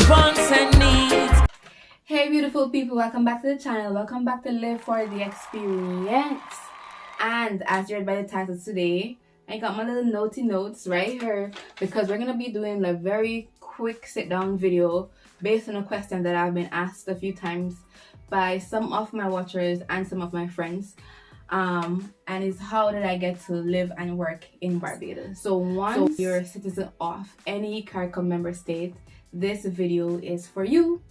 wants and needs. Hey beautiful people, welcome back to the channel. Welcome back to Live for the Experience. And as you read by the title today, I got my little notey notes right here because we're going to be doing a very quick sit down video based on a question that I've been asked a few times by some of my watchers and some of my friends. And it's how did I get to live and work in Barbados. So once you're a citizen of any Caricom member state, this video is for you.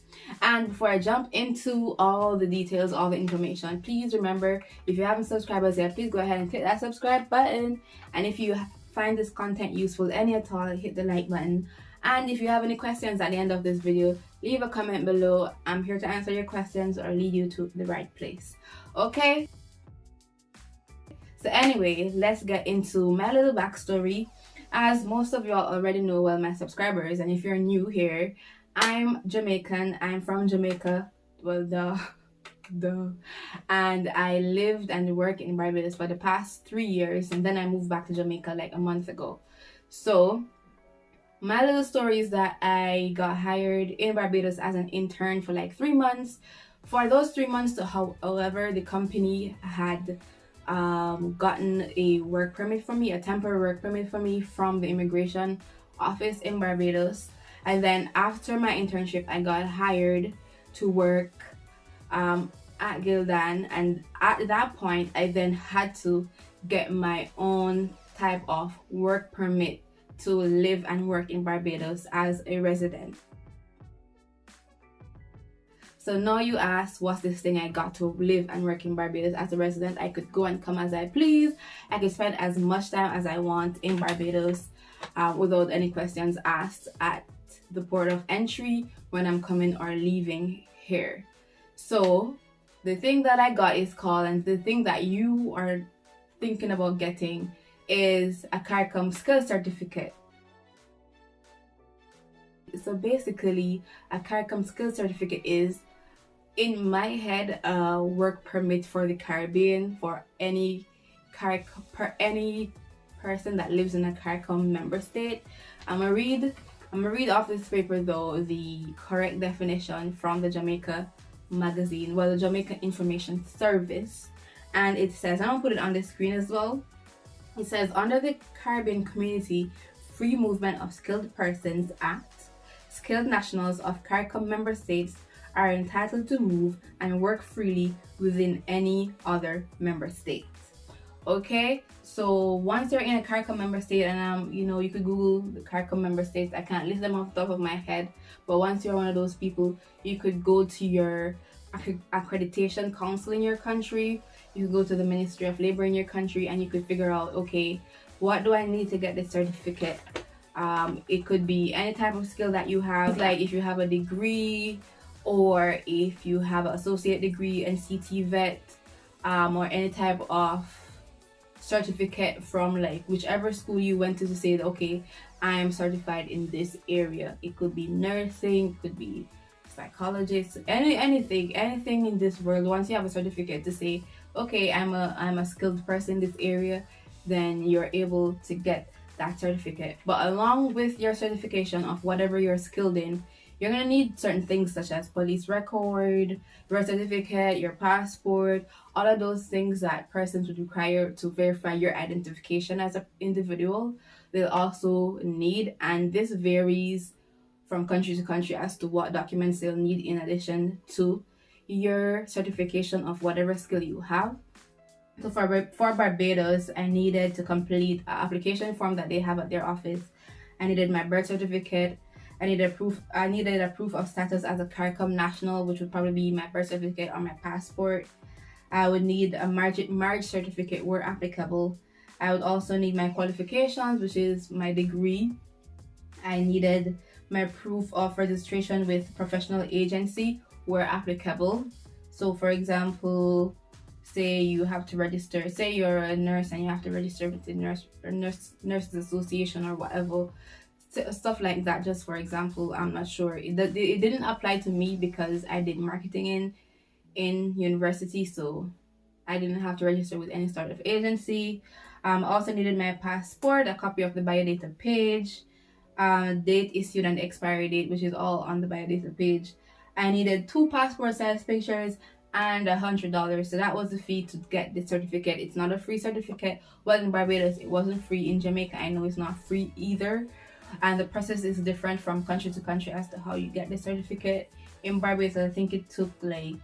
And before I jump into all the details, all the information, please remember, if you haven't subscribed as yet, please go ahead and click that subscribe button. And if you find this content useful any at all, hit the like button. And if you have any questions at the end of this video, leave a comment below. I'm here to answer your questions or lead you to the right place. Okay? So anyway, let's get into my little backstory. As most of y'all already know, well, my subscribers, and if you're new here, I'm Jamaican. I'm from Jamaica. Well, duh. And I lived and worked in Barbados for the past 3 years, and then I moved back to Jamaica like a month ago. So my little story is that I got hired in Barbados as an intern for like 3 months. For those 3 months, however, the company had gotten a work permit for me, a temporary work permit for me from the immigration office in Barbados. And then after my internship, I got hired to work at Gildan, and at that point I then had to get my own type of work permit to live and work in Barbados as a resident. So now you ask, what's this thing I got to live and work in Barbados as a resident? I could go and come as I please. I could spend as much time as I want in Barbados without any questions asked at the port of entry when I'm coming or leaving here. So the thing that I got is called, and the thing that you are thinking about getting is a Caricom skill certificate. So basically, a Caricom skill certificate is, in my head, a work permit for the Caribbean for any person that lives in a Caricom member state. I'm gonna read off this paper though the correct definition from the Jamaica magazine, well, the Jamaica Information Service, and it says, I'm gonna put it on the screen as well. It says, under the Caribbean Community Free Movement of Skilled Persons Act, skilled nationals of Caricom member states are entitled to move and work freely within any other member state. Okay, so once you're in a Caricom member state, and you could Google the Caricom member states. I can't list them off the top of my head, but once you're one of those people, you could go to your accreditation council in your country. You could go to the Ministry of Labor in your country, and you could figure out, okay, what do I need to get this certificate? It could be any type of skill that you have, like if you have a degree, or if you have an associate degree in CT vet, or any type of certificate from like whichever school you went to say that, okay, I am certified in this area. It could be nursing, it could be psychologist, anything in this world. Once you have a certificate to say, okay, I'm a skilled person in this area, then you're able to get that certificate. But along with your certification of whatever you're skilled in, you're going to need certain things such as police record, birth certificate, your passport, all of those things that persons would require to verify your identification as an individual. They'll also need, and this varies from country to country as to what documents they'll need in addition to your certification of whatever skill you have. So for Barbados, I needed to complete an application form that they have at their office. I needed my birth certificate. I needed a proof of status as a Caricom national, which would probably be my birth certificate or my passport. I would need a marriage certificate where applicable. I would also need my qualifications, which is my degree. I needed my proof of registration with professional agency where applicable. So for example, say you have to register, say you're a nurse and you have to register with the Nurses Association or whatever, stuff like that. Just for example, I'm not sure. It didn't apply to me because I did marketing in university, so I didn't have to register with any sort of agency. Also needed my passport, a copy of the biodata page, date issued and the expiry date, which is all on the biodata page. I needed 2 passport size pictures and $100. So that was the fee to get the certificate. It's not a free certificate. Well, in Barbados, it wasn't free. In Jamaica, I know it's not free either. And the process is different from country to country as to how you get the certificate. In Barbados, I think it took like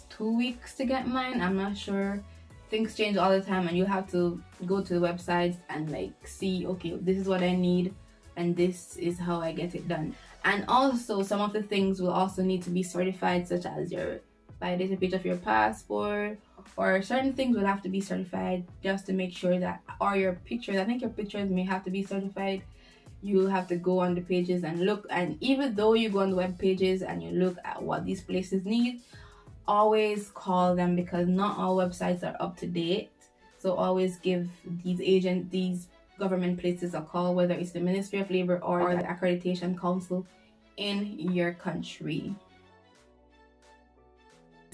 2 weeks to get mine. I'm not sure. Things change all the time, and you have to go to the websites and like see, okay, this is what I need and this is how I get it done. And also some of the things will also need to be certified, such as your biodata page of your passport, or certain things will have to be certified just to make sure that, or your pictures, I think your pictures may have to be certified. You have to go on the pages and look, and even though you go on the web pages and you look at what these places need, always call them, because not all websites are up to date. So always give these government places a call, whether it's the Ministry of Labor or the Accreditation Council in your country.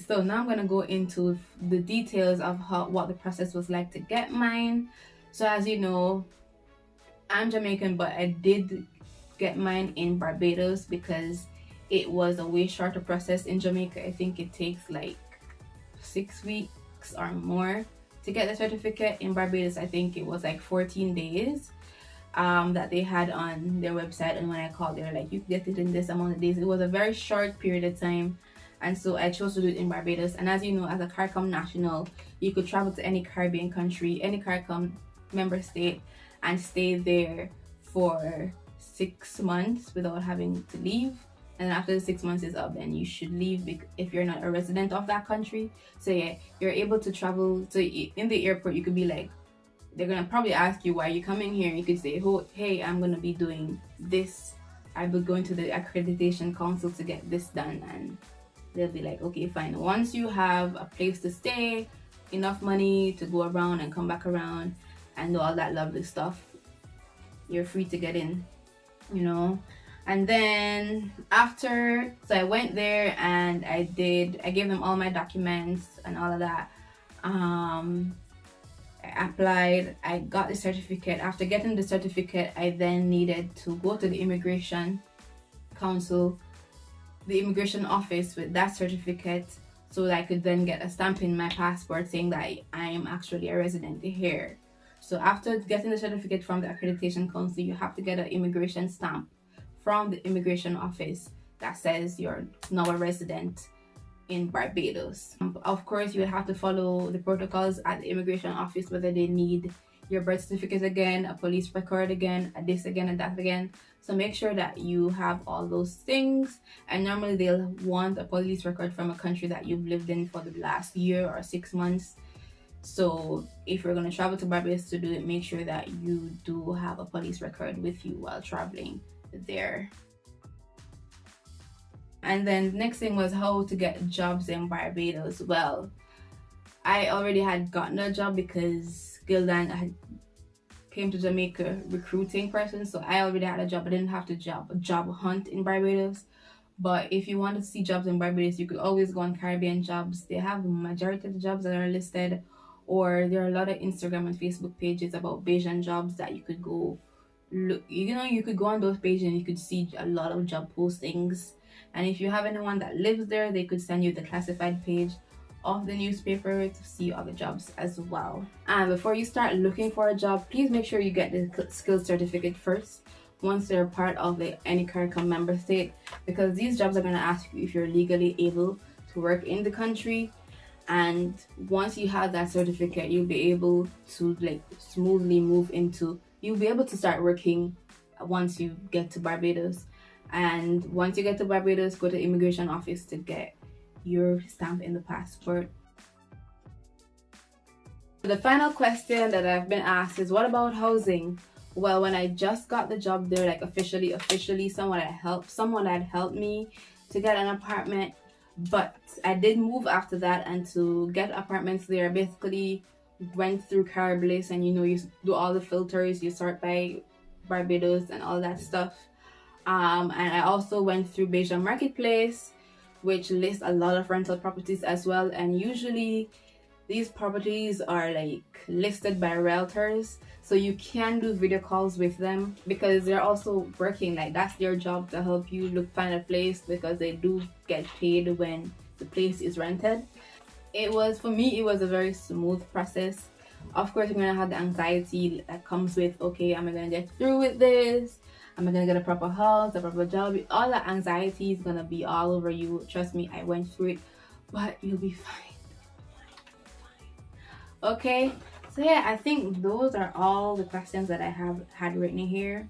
So now I'm going to go into the details of what the process was like to get mine. So as you know, I'm Jamaican, but I did get mine in Barbados because it was a way shorter process. In Jamaica, I think it takes like 6 weeks or more to get the certificate. In Barbados, I think it was like 14 days that they had on their website, and when I called, they were like, you can get it in this amount of days. It was a very short period of time, and so I chose to do it in Barbados. And as you know, as a Caricom national, you could travel to any Caribbean country, any Caricom member state, and stay there for 6 months without having to leave. And after the 6 months is up, then you should leave if you're not a resident of that country. So yeah, you're able to travel. So in the airport, you could be like, they're gonna probably ask you why you're coming here. You could say, oh, hey, I'm gonna be doing this. I'll be going to the Accreditation Council to get this done. And they'll be like, okay, fine. Once you have a place to stay, enough money to go around and come back around and do all that lovely stuff, you're free to get in, you know. And then after, so I went there and I gave them all my documents and all of that. I applied, I got the certificate. After getting the certificate, I then needed to go to the Immigration Council, the immigration office, with that certificate, so that I could then get a stamp in my passport saying that I am actually a resident here. So after getting the certificate from the Accreditation Council, you have to get an immigration stamp from the immigration office that says you're now a resident in Barbados. Of course, you would have to follow the protocols at the immigration office, whether they need your birth certificate again, a police record again, a this again, and that again. So make sure that you have all those things. And normally they'll want a police record from a country that you've lived in for the last year or 6 months. So if you're going to travel to Barbados to do it, make sure that you do have a police record with you while traveling there. And then the next thing was how to get jobs in Barbados. Well, I already had gotten a job because Gildan had came to Jamaica recruiting person, so I already had a job. I didn't have to job hunt in Barbados. But if you want to see jobs in Barbados, you could always go on Caribbean Jobs. They have the majority of the jobs that are listed, or there are a lot of Instagram and Facebook pages about Bayesian jobs that you could go look. You know, you could go on those pages and you could see a lot of job postings. And if you have anyone that lives there, they could send you the classified page of the newspaper to see all the jobs as well. And before you start looking for a job, please make sure you get the skills certificate first once they're part of any Caricom member state, because these jobs are going to ask you if you're legally able to work in the country. And once you have that certificate, you'll be able to like smoothly move into, you'll be able to start working once you get to Barbados. And once you get to Barbados, go to the immigration office to get your stamp in the passport. The final question that I've been asked is, what about housing? Well, when I just got the job there, like officially, someone had helped me to get an apartment, but I did move after that, and to get apartments there, I basically went through Caribliss, and you do all the filters, you sort by Barbados and all that stuff. And I also went through Bayesian Marketplace, which lists a lot of rental properties as well, and usually these properties are like listed by realtors, so you can do video calls with them because they're also working, like that's their job to help you find a place, because they do get paid when the place is rented. It was, for me, it was a very smooth process. Of course, you're gonna have the anxiety that comes with, okay, am I gonna get through with this? Am I gonna get a proper house, a proper job? All that anxiety is gonna be all over you. Trust me, I went through it, but you'll be fine. Okay, so yeah, I think those are all the questions that I have had written here.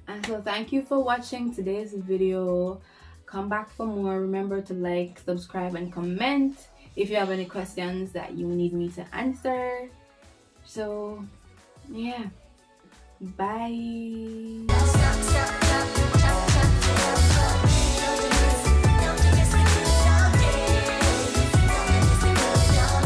And so thank you for watching today's video. Come back for more. Remember to like, subscribe, and comment if you have any questions that you need me to answer. So yeah, bye.